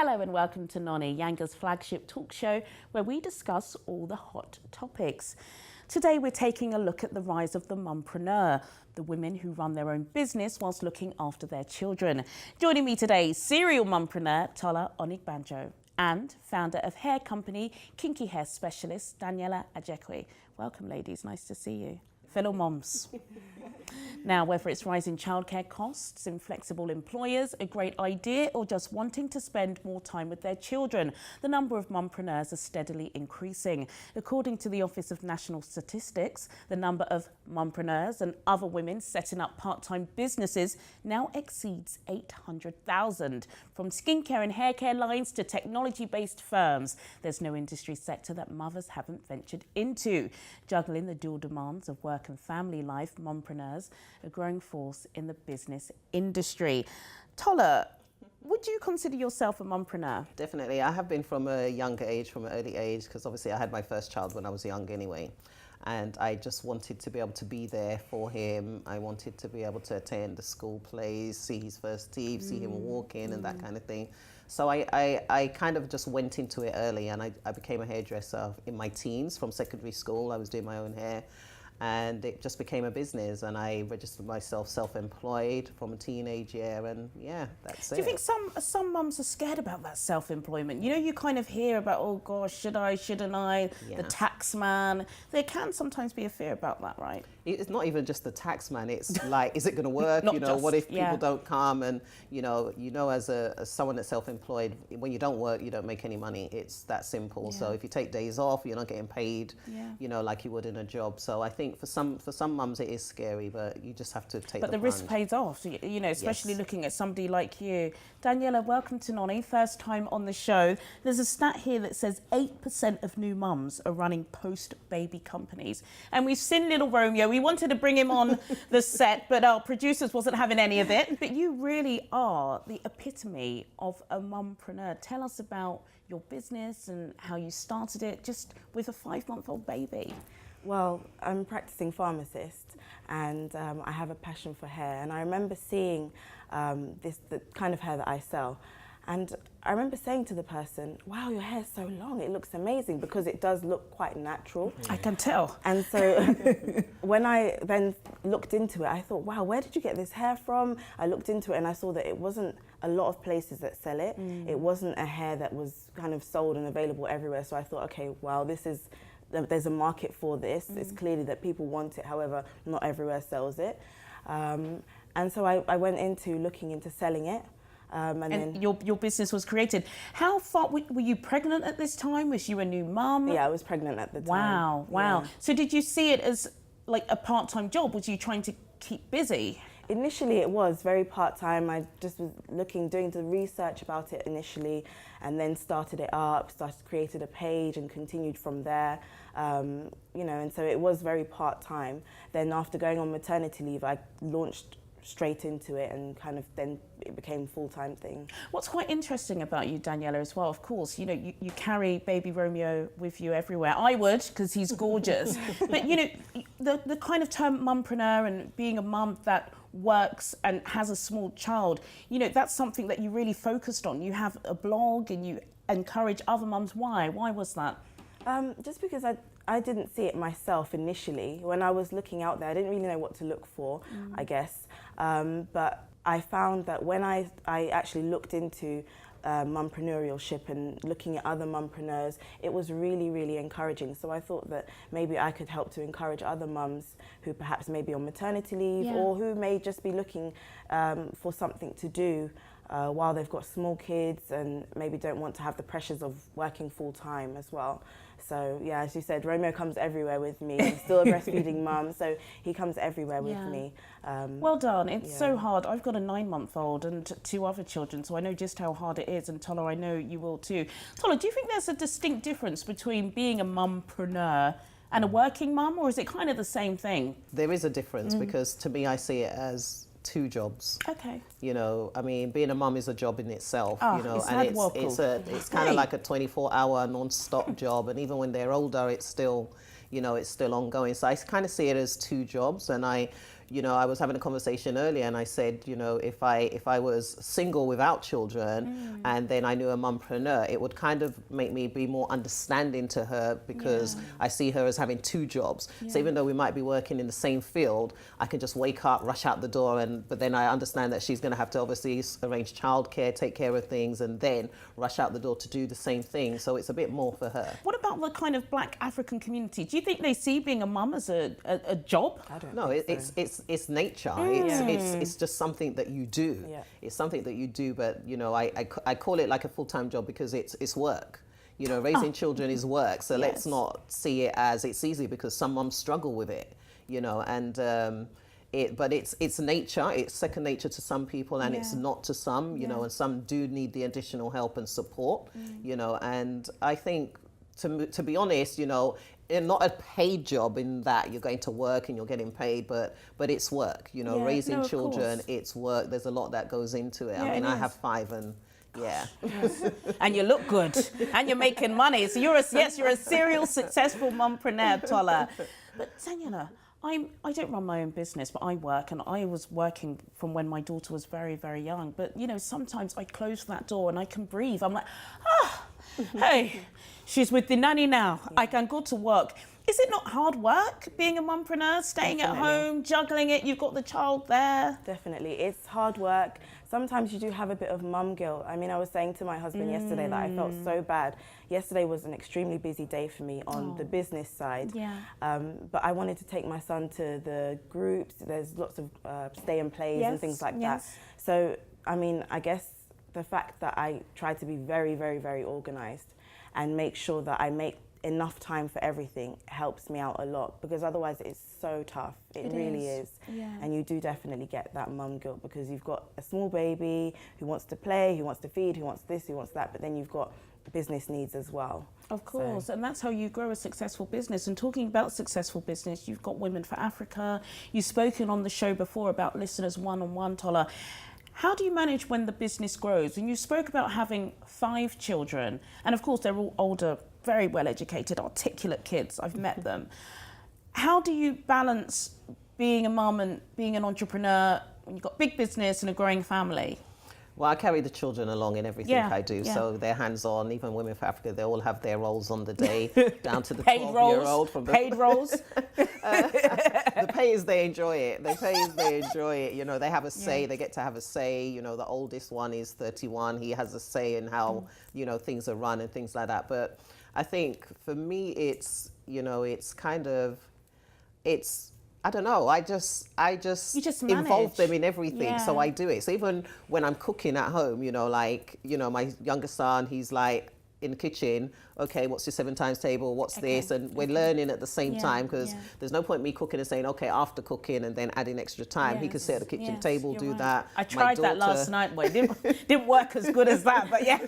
Hello and welcome to Noni, Yanga's flagship talk show where we discuss all the hot topics. Today we're taking a look at the rise of the mumpreneur, the women who run their own business whilst looking after their children. Joining me today, serial mumpreneur Tola Onigbanjo and founder of hair company Kinky Hair Specialist Daniela Ajekwe. Welcome ladies, nice to see you. Fellow moms. Now, whether it's rising childcare costs, inflexible employers, a great idea, or just wanting to spend more time with their children, the number of mumpreneurs are steadily increasing. According to the Office of National Statistics, the number of mumpreneurs and other women setting up part-time businesses now exceeds 800,000. From skincare and hair care lines to technology-based firms, there's no industry sector that mothers haven't ventured into. Juggling the dual demands of work and family life, mumpreneurs a growing force in the business industry. Tola, would you consider yourself a mumpreneur? Definitely. I have been from a younger age, from an early age, because obviously I had my first child when I was young anyway. And I just wanted to be able to be there for him. I wanted to be able to attend the school plays, see his first teeth, see him walking and that kind of thing. So I kind of just went into it early, and I became a hairdresser in my teens from secondary school. I was doing my own hair. And it just became a business, and I registered myself self-employed from a teenage year, and yeah, that's it. Do you think some mums are scared about that self-employment? You know, you kind of hear about, oh gosh, should I, shouldn't I, the tax man. There can sometimes be a fear about that, right? It's not even just the tax man, it's like, is it going to work? You know, just, what if people don't come? And you know, as someone that's self-employed, when you don't work, you don't make any money. It's that simple. Yeah. So if you take days off, you're not getting paid, you know, like you would in a job. So I think for some mums it is scary, but you just have to take But the risk pays off, you know, especially looking at somebody like you. Daniela, welcome to Noni, first time on the show. There's a stat here that says 8% of new mums are running post-baby companies. And we've seen little Romeo. We wanted to bring him on the set, but our producers wasn't having any of it. But you really are the epitome of a mumpreneur. Tell us about your business and how you started it just with a 5-month-old baby. Well, I'm a practicing pharmacist, and I have a passion for hair. And I remember seeing the kind of hair that I sell. And I remember saying to the person, wow, your hair's so long, it looks amazing, because it does look quite natural. I can tell. And so when I then looked into it, I thought, wow, where did you get this hair from? I looked into it and I saw that it wasn't a lot of places that sell it. It wasn't a hair that was kind of sold and available everywhere. So I thought, okay, well, there's a market for this. It's clearly that people want it, however, not everywhere sells it. And so I went into looking into selling it. And then your business was created. How far, were you pregnant at this time? Was you a new mum? Yeah, I was pregnant at the time. Wow. Yeah. So did you see it as like a part-time job? Was you trying to keep busy? Initially it was very part-time. I just was doing the research about it initially, and then started it up, created a page and continued from there. You know, and so it was very part-time. Then after going on maternity leave, I launched straight into it, and kind of then it became a full-time thing. What's quite interesting about you, Daniela, as well, of course, you know, you carry baby Romeo with you everywhere. I would, because he's gorgeous. But, you know, the kind of term mumpreneur and being a mum that works and has a small child, you know, that's something that you really focused on. You have a blog and you encourage other mums. Why? Why was that? Just because I didn't see it myself initially. When I was looking out there, I didn't really know what to look for, I guess. But I found that when I actually looked into mumpreneurship and looking at other mumpreneurs, it was really, really encouraging. So I thought that maybe I could help to encourage other mums who perhaps may be on maternity leave or who may just be looking for something to do while they've got small kids and maybe don't want to have the pressures of working full time as well. So yeah, as you said, Romeo comes everywhere with me. I'm still a breastfeeding mum, so he comes everywhere with me. Well done. It's so hard. I've got a 9-month-old and 2 other children, so I know just how hard it is. And Tola, I know you will too. Tola, do you think there's a distinct difference between being a mumpreneur and a working mum, or is it kind of the same thing? There is a difference because to me, I see it as 2 jobs. Okay. You know, I mean, being a mum is a job in itself, you know, and it's kind of like a 24-hour non-stop job. And even when they're older, it's still, you know, it's still ongoing. So I kind of see it as 2 jobs. And I, you know, I was having a conversation earlier and I said, you know, if I was single without children and then I knew a mumpreneur, it would kind of make me be more understanding to her, because I see her as having two jobs. So even though we might be working in the same field, I can just wake up, rush out the door, but then I understand that she's going to have to obviously arrange childcare, take care of things, and then rush out the door to do the same thing. So it's a bit more for her. What about the kind of Black African community? Do you think they see being a mum as a job? I don't No, think so. it's nature. It's just something that you do. Yeah. It's something that you do, but you know, I call it like a full-time job because it's work. You know, raising children is work. So let's not see it as it's easy, because some mums struggle with it. You know, and but it's nature. It's second nature to some people, and it's not to some. You know, and some do need the additional help and support. You know, and I think, to be honest, you know, not a paid job in that you're going to work and you're getting paid, but it's work. You know, Yeah, raising no, of children, course. it's work. There's a lot that goes into it. Yeah, I mean, it I is. have 5, and yeah. And you look good, and you're making money. So you're a serial successful mumpreneur, Tola. But Daniela, I don't run my own business, but I work, and I was working from when my daughter was very, very young. But you know, sometimes I close that door and I can breathe. I'm like, hey, she's with the nanny now. I can go to work. Is it not hard work being a mumpreneur, staying at home, juggling it? You've got the child there. Definitely. It's hard work. Sometimes you do have a bit of mum guilt. I mean, I was saying to my husband yesterday that I felt so bad. Yesterday was an extremely busy day for me on the business side. Yeah. But I wanted to take my son to the groups. There's lots of stay and plays and things like that. So, I mean, I guess the fact that I try to be very, very, very organised and make sure that I make enough time for everything helps me out a lot, because otherwise it's so tough. It really is. Yeah. And you do definitely get that mum guilt, because you've got a small baby who wants to play, who wants to feed, who wants this, who wants that, but then you've got business needs as well. Of course, and that's how you grow a successful business. And talking about successful business, you've got Women for Africa. You've spoken on the show before about listeners one-on-one, Tola. How do you manage when the business grows? And you spoke about having 5 children, and of course they're all older, very well educated, articulate kids. I've met them. How do you balance being a mum and being an entrepreneur when you've got big business and a growing family? Well, I carry the children along in everything I do, yeah. so they're hands-on. Even Women for Africa, they all have their roles on the day, down to the Paid 12-year-old. roles, paid roles. The pay is they enjoy it. The pay is they enjoy it. You know, they have a say. They get to have a say. You know, the oldest one is 31. He has a say in how, you know, things are run and things like that. But I think for me, it's, you know, it's kind of, it's, I don't know. I just You just involve manage. them in everything. Yeah. So I do it. So even when I'm cooking at home, you know, like, you know, my younger son, he's like in the kitchen. Okay, what's your 7 times table? What's this? And we're learning at the same time, because there's no point me cooking and saying, okay, after cooking and then adding extra time. He could sit at the kitchen table, you're do right. that. I My tried that last daughter- night, but it didn't work as good as that, but yeah.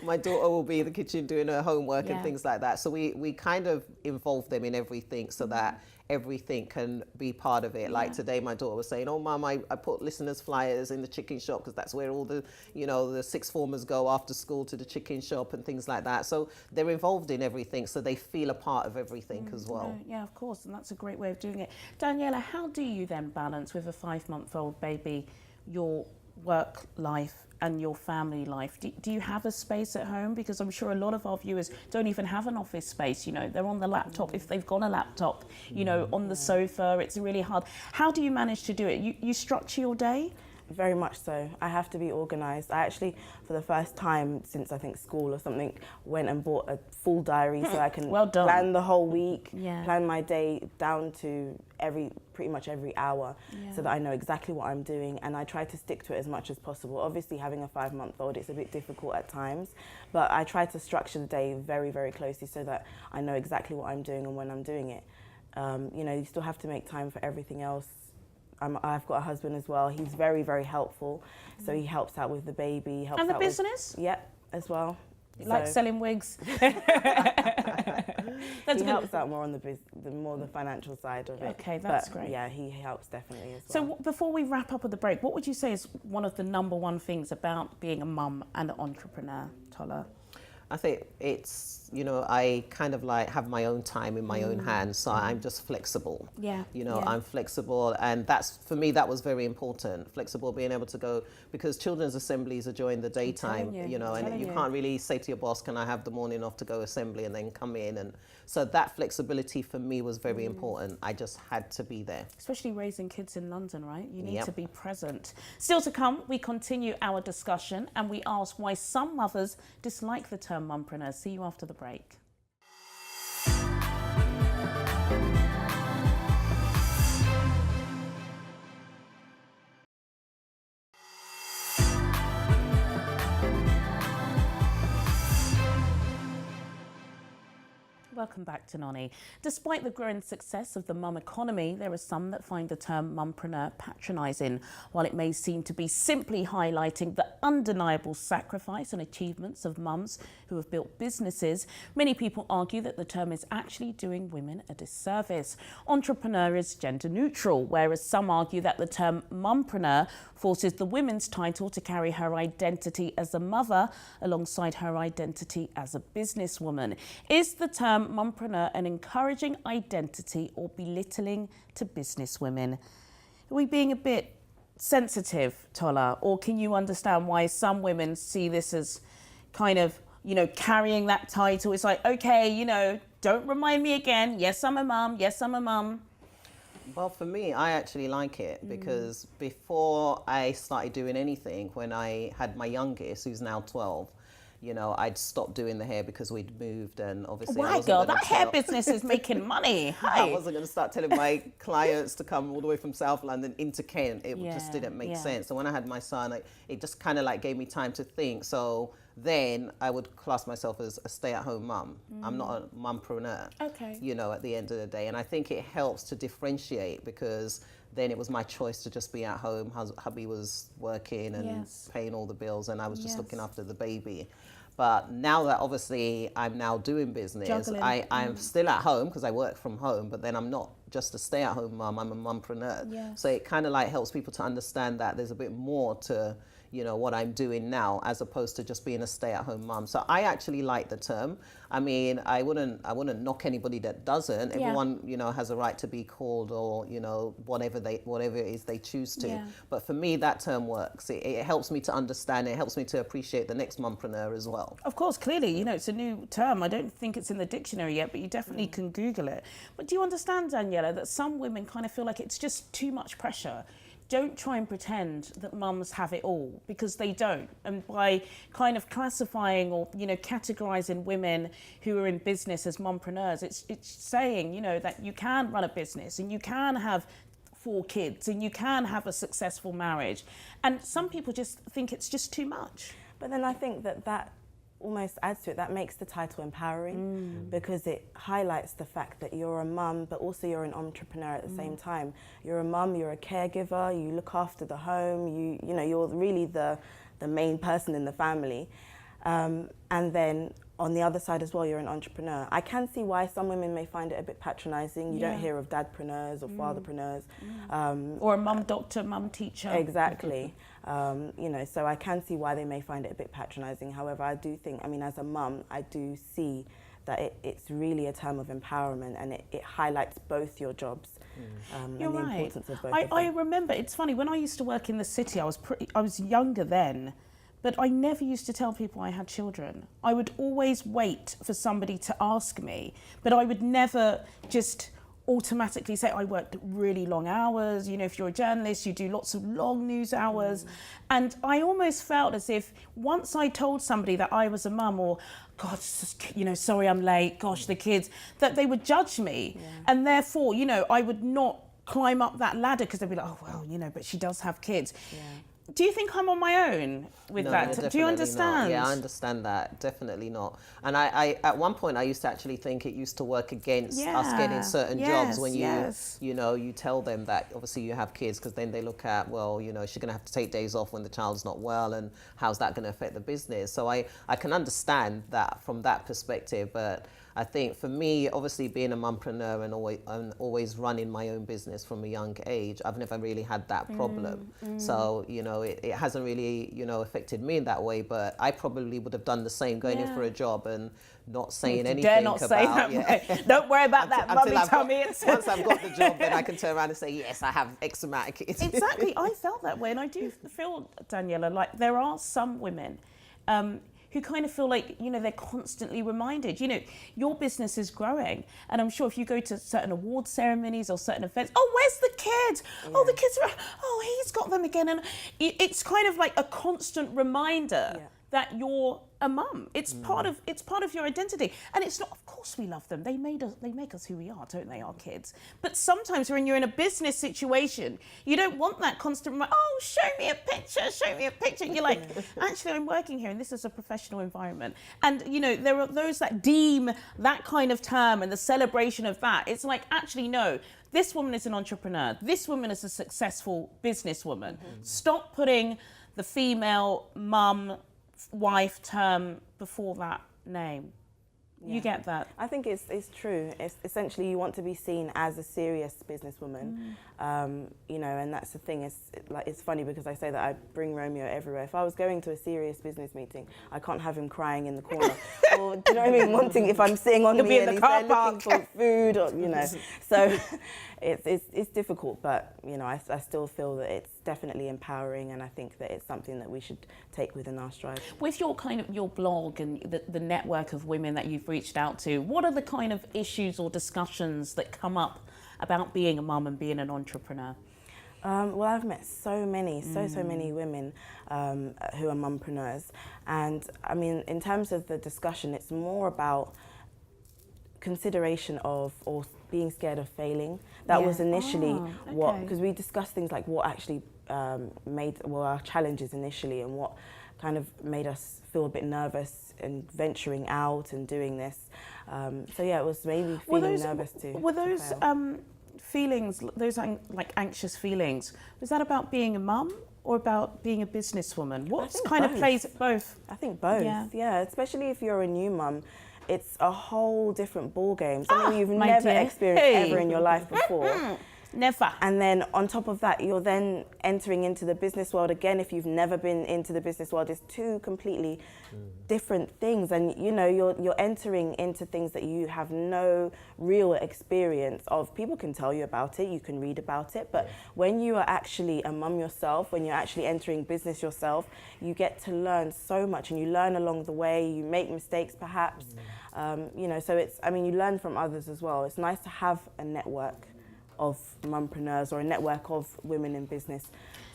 My daughter will be in the kitchen doing her homework Yeah. and things like that. So we kind of involve them in everything so that everything can be part of it. Like today, my daughter was saying, oh, Mum, I put listeners' flyers in the chicken shop, because that's where all the, you know, the 6th formers go after school to the chicken shop and things like that. So they're involved in everything, so they feel a part of everything as well. No, yeah, of course, and that's a great way of doing it. Daniela, how do you then balance with a 5-month-old baby your work life and your family life? Do you have a space at home? Because I'm sure a lot of our viewers don't even have an office space. You know, they're on the laptop, if they've got a laptop, you know, on the sofa. It's really hard. How do you manage to do it? You structure your day? Very much so. I have to be organised. I actually, for the first time since I think school or something, went and bought a full diary so I can Well done. plan the whole week, Yeah. plan my day down to pretty much every hour, so that I know exactly what I'm doing, and I try to stick to it as much as possible. Obviously, having a 5-month-old, it's a bit difficult at times, but I try to structure the day very, very closely so that I know exactly what I'm doing and when I'm doing it. You know, you still have to make time for everything else. I've got a husband as well. He's very, very helpful. So he helps out with the baby. Helps And the out with- business? Yep, as well. Like So selling wigs? That's he good. helps out more on the financial side of it. Okay, that's But great. yeah, he helps definitely as So well. before we wrap up with the break, what would you say is one of the number one things about being a mum and an entrepreneur, Tola? I think it's, you know, I kind of like have my own time in my own hands, so I'm just flexible. Yeah, You know, yeah. I'm flexible, and that's, for me, that was very important. Flexible, being able to go, because children's assemblies are during the daytime, you, you know, I'm and telling you you. can't really say to your boss, can I have the morning off to go assembly and then come in? And so that flexibility for me was very important. I just had to be there. Especially raising kids in London, right? You need Yep. to be present. Still to come, we continue our discussion and we ask why some mothers dislike the term mumpreneur. See you after the break. Welcome back to Nonny. Despite the growing success of the mum economy, there are some that find the term mumpreneur patronising. While it may seem to be simply highlighting the undeniable sacrifice and achievements of mums who have built businesses, many people argue that the term is actually doing women a disservice. Entrepreneur is gender neutral, whereas some argue that the term mumpreneur forces the women's title to carry her identity as a mother alongside her identity as a businesswoman. Is the term mumpreneur an encouraging identity or belittling to businesswomen? Are we being a bit sensitive, Tola, or can you understand why some women see this as kind of, you know, carrying that title? It's like, okay, you know, don't remind me again. Yes, I'm a mum. Yes, I'm a mum. Well, for me, I actually like it because before I started doing anything, when I had my youngest, who's now 12, you know, I'd stopped doing the hair because we'd moved, and obviously I Why, wasn't girl? gonna That hair tell- business is making money. I Hey. wasn't going to start telling my clients to come all the way from South London into Kent. It just Yeah, didn't make yeah. sense. So when I had my son, it just kind of like gave me time to think. So then I would class myself as a stay-at-home mum. I'm not a mumpreneur. Okay. You know, at the end of the day, and I think it helps to differentiate because then it was my choice to just be at home. Hubby was working and Yes. paying all the bills, and I was just looking Yes. after the baby. But now that obviously I'm now doing business, Juggling. I'm still at home because I work from home, but then I'm not just a stay-at-home mum, I'm a mumpreneur. Yes. So it kind of like helps people to understand that there's a bit more to, you know, what I'm doing now as opposed to just being a stay-at-home mum. So I actually like the term. I mean, I wouldn't knock anybody that doesn't. Yeah. Everyone, you know, has a right to be called, or, you know, whatever it is they choose to. Yeah. But for me, that term works. It helps me to understand. It helps me to appreciate the next mumpreneur as well. Of course, clearly, you know, it's a new term. I don't think it's in the dictionary yet, but you definitely can Google it. But do you understand, Daniela, that some women kind of feel like it's just too much pressure? Don't try and pretend that mums have it all, because they don't. And by kind of classifying or, you know, categorising women who are in business as mumpreneurs, it's saying, you know, that you can run a business and you can have 4 kids and you can have a successful marriage. And some people just think it's just too much. But then I think that almost adds to it. That makes the title empowering because it highlights the fact that you're a mum, but also you're an entrepreneur at the same time. You're a mum, you're a caregiver, you look after the home, you know, you're really the main person in the family. And then on the other side as well, you're an entrepreneur. I can see why some women may find it a bit patronising. You Yeah. don't hear of dadpreneurs or fatherpreneurs. Or a mum doctor, mum teacher. Exactly. You know, so I can see why they may find it a bit patronising. However, I do think, I mean, as a mum, I do see that it's really a term of empowerment, and it highlights both your jobs and You're the right. importance of both of I them. remember, it's funny, when I used to work in the city, I was younger then, but I never used to tell people I had children. I would always wait for somebody to ask me, but I would never just automatically say I worked really long hours. You know, if you're a journalist, you do lots of long news hours. And I almost felt as if once I told somebody that I was a mum, or God, you know, sorry I'm late, gosh, the kids, that they would judge me. And therefore, you know, I would not climb up that ladder because they'd be like, oh, well, you know, but she does have kids. Do you think I'm on my own with No, that? you're Do you definitely understand? not. Yeah, I understand that. Definitely not. And I at one point I used to actually think it used to work against us getting certain jobs when you know, you tell them that obviously you have kids, because then they look at, well, you know, she's going to have to take days off when the child's not well, and how's that going to affect the business? So I can understand that from that perspective, but I think for me, obviously being a mumpreneur and always running my own business from a young age, I've never really had that problem. So, you know, it hasn't really, you know, affected me in that way, but I probably would have done the same going in for a job and not saying anything Dare not about say that. Way. Don't worry about that, mummy tummy. Once I've got the job, then I can turn around and say, yes, I have X amount of kids. Exactly. I felt that way. And I do feel, Daniela, like there are some women who kind of feel like, you know, they're constantly reminded, you know, your business is growing. And I'm sure if you go to certain award ceremonies or certain events, oh, where's the kids? Yeah. Oh, the kids are, oh, he's got them again. And it's kind of like a constant reminder that you're a mum. It's part of your identity. And it's not, of course we love them. They make us who we are, don't they, our kids? But sometimes when you're in a business situation, you don't want that constant reminder, oh, show me a picture. You're like, actually, I'm working here and this is a professional environment. And, you know, there are those that deem that kind of term and the celebration of that. It's like, actually, no, this woman is an entrepreneur. This woman is a successful businesswoman. Stop putting the female mum, wife term before that name. You get that? I think it's true. It's essentially you want to be seen as a serious businesswoman, you know, and that's the thing. It's funny because I say that I bring Romeo everywhere. If I was going to a serious business meeting, I can't have him crying in the corner. Or, do you know what I mean? Wanting, if I'm sitting on me and he's there looking for food, or, you know. So it's difficult, but, you know, I still feel that it's definitely empowering, and I think that it's something that we should take within our stride. With your kind of your blog and the network of women that you've reached out to, what are the kind of issues or discussions that come up about being a mum and being an entrepreneur? Well, I've met so many women who are mumpreneurs, and I mean, in terms of the discussion, it's more about consideration of or being scared of failing. That was initially what, because we discussed things like what actually were our challenges initially and what kind of made us feel a bit nervous in venturing out and doing this. So yeah, it was maybe feeling nervous too. Were those feelings, those like anxious feelings, was that about being a mum or about being a businesswoman? What kind of plays both? I think both, yeah, especially if you're a new mum. It's a whole different ball game. Something you've never experienced ever in your life before. Never. And then on top of that, you're then entering into the business world again. If you've never been into the business world, it's two completely different things. And you know, you're entering into things that you have no real experience of. People can tell you about it, you can read about it, but when you are actually a mum yourself, when you're actually entering business yourself, you get to learn so much, and you learn along the way. You make mistakes, perhaps. You know, so it's, I mean, you learn from others as well. It's nice to have a network of mumpreneurs or a network of women in business,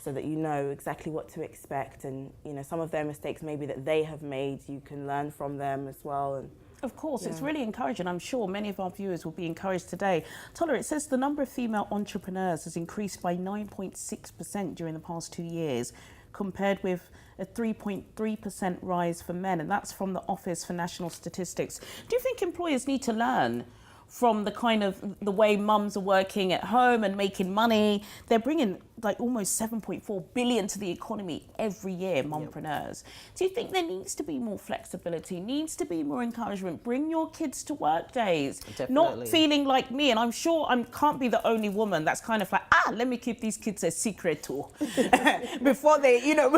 so that you know exactly what to expect, and you know, some of their mistakes maybe that they have made, you can learn from them as well. And of course, it's really encouraging. I'm sure many of our viewers will be encouraged today. Tola, it says the number of female entrepreneurs has increased by 9.6% during the past 2 years, compared with a 3.3% rise for men, and that's from the Office for National Statistics. Do you think employers need to learn from the kind of the way mums are working at home and making money? They're bringing like almost 7.4 billion to the economy every year, mumpreneurs. Do you think there needs to be more flexibility, needs to be more encouragement? Bring your kids to work days. Definitely. Not feeling like me, and I'm sure I can't be the only woman that's kind of like, let me keep these kids a secret too before they, you know,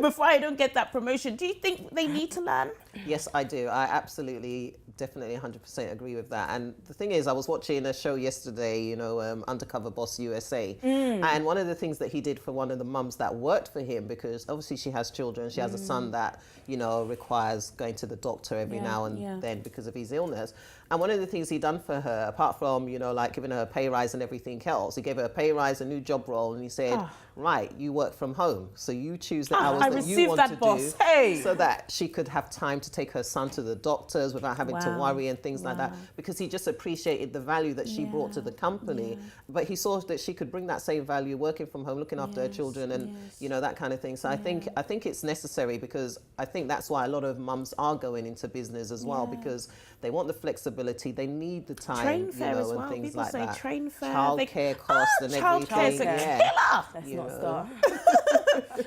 before I don't get that promotion. Do you think they need to learn? Yes, I do. I absolutely, definitely 100% agree with that. And the thing is, I was watching a show yesterday, you know, Undercover Boss USA. And one of the things that he did for one of the mums that worked for him, because obviously she has children, she has a son that, you know, requires going to the doctor every now and then because of his illness. And one of the things he done for her, apart from, you know, like giving her a pay rise and everything else, he gave her a pay rise, a new job role, and he said, right, you work from home, so you choose the hours that you want to do, so that she could have time to take her son to the doctors without having to worry and things like that, because he just appreciated the value that she brought to the company. But he saw that she could bring that same value working from home, looking after her children, and you know, that kind of thing. So I think it's necessary, because I think that's why a lot of mums are going into business as well, because they want the flexibility, they need the time, train fair, you know, as well. and things People like say that. train fair, Childcare costs and everything. Childcare's a killer. let's not start.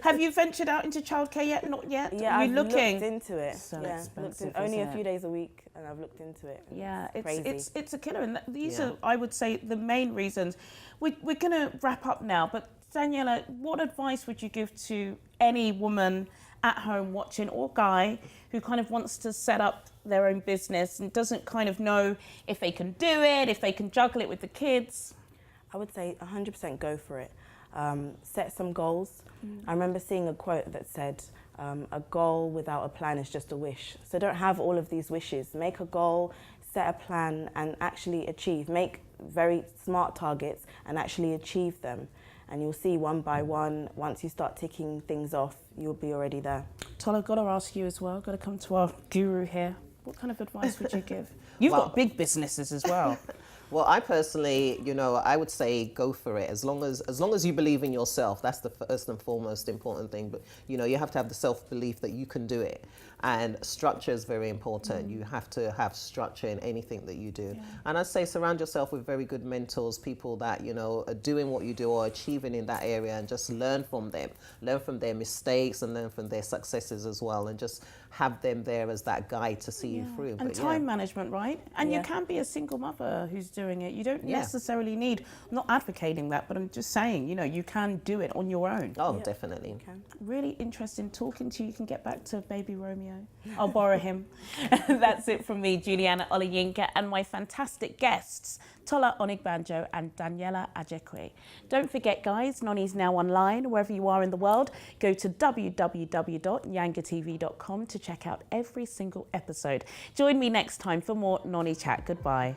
Have you ventured out into childcare yet? Not yet? Yeah, Are I've you looking? looked into it. So yeah, expensive, only a isn't few it? days a week, and I've looked into it. and Yeah, crazy. it's a killer, and these Yeah. are, I would say, the main reasons. We're going to wrap up now, but Daniela, what advice would you give to any woman at home watching, or guy who kind of wants to set up their own business and doesn't kind of know if they can do it, if they can juggle it with the kids? I would say 100% go for it. Set some goals. I remember seeing a quote that said, a goal without a plan is just a wish. So don't have all of these wishes. Make a goal, set a plan, and actually achieve. Make very smart targets and actually achieve them. And you'll see one by one, once you start ticking things off, you'll be already there. Tola, got to ask you as well, got to come to our guru here. What kind of advice would you give? You've Well- got big businesses as well. Well, I personally, I would say go for it. As long as you believe in yourself, that's the first and foremost important thing. But you have to have the self-belief that you can do it. And structure is very important. You have to have structure in anything that you do. And I'd say surround yourself with very good mentors, people that, are doing what you do or achieving in that area, and just learn from them. Learn from their mistakes and learn from their successes as well, and just have them there as that guide to see you through. And But time management, right? And you Yeah. can be a single mother who's doing it. You don't Yeah. necessarily need, I'm not advocating that, but I'm just saying, you can do it on your own. Oh, definitely. Really interesting talking to you. You can get back to baby Romeo. I'll borrow him. That's it from me, Juliana Oluyinka, and my fantastic guests, Tola Onigbanjo and Daniela Ajekwe. Don't forget, guys, Noni's now online. Wherever you are in the world, go to www.yangatv.com to check out every single episode. Join me next time for more Noni Chat. Goodbye.